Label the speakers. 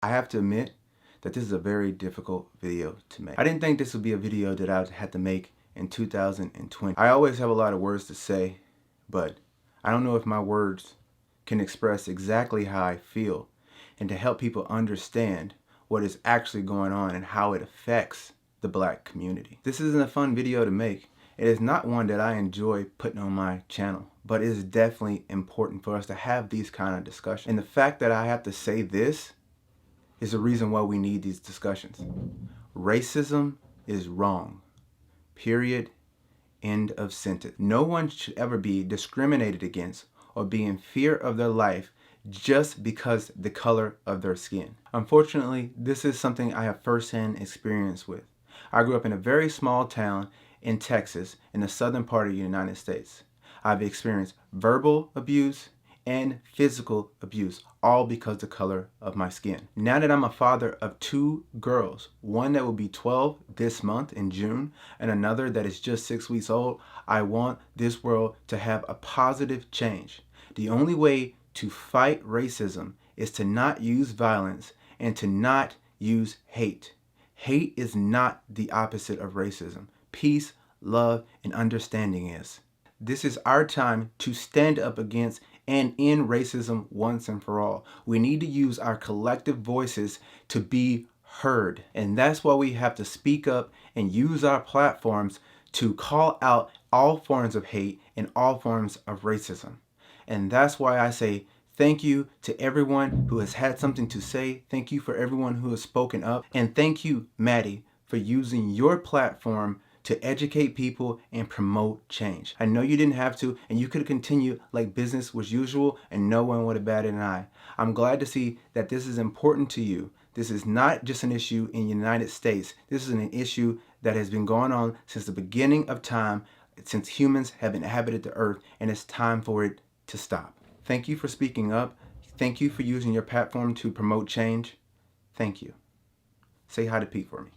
Speaker 1: I have to admit that this is a very difficult video to make. I didn't think this would be a video that I would have to make in 2020. I always have a lot of words to say, but I don't know if my words can express exactly how I feel and to help people understand what is actually going on and how it affects the black community. This isn't a fun video to make. It is not one that I enjoy putting on my channel, but it is definitely important for us to have these kind of discussions. And the fact that I have to say this is the reason why we need these discussions. Racism is wrong. Period. End of sentence. No one should ever be discriminated against or be in fear of their life just because the color of their skin. Unfortunately, this is something I have firsthand experience with. I grew up in a very small town in Texas, in the southern part of the United States. I've experienced verbal abuse and physical abuse, all because of the color of my skin. Now that I'm a father of 2 girls, one that will be 12 this month in June, and another that is just 6 weeks old, I want this world to have a positive change. The only way to fight racism is to not use violence and to not use hate. Hate is not the opposite of racism. Peace, love, and understanding is. This is our time to stand up against and end racism once and for all. We need to use our collective voices to be heard. And that's why we have to speak up and use our platforms to call out all forms of hate and all forms of racism. And that's why I say thank you to everyone who has had something to say. Thank you for everyone who has spoken up. And thank you, Matti, for using your platform to educate people and promote change. I know you didn't have to, and you could continue like business was usual and no one would have batted an eye. I'm glad to see that this is important to you. This is not just an issue in the United States. This is an issue that has been going on since the beginning of time, since humans have inhabited the earth, and it's time for it to stop. Thank you for speaking up. Thank you for using your platform to promote change. Thank you. Say hi to Pete for me.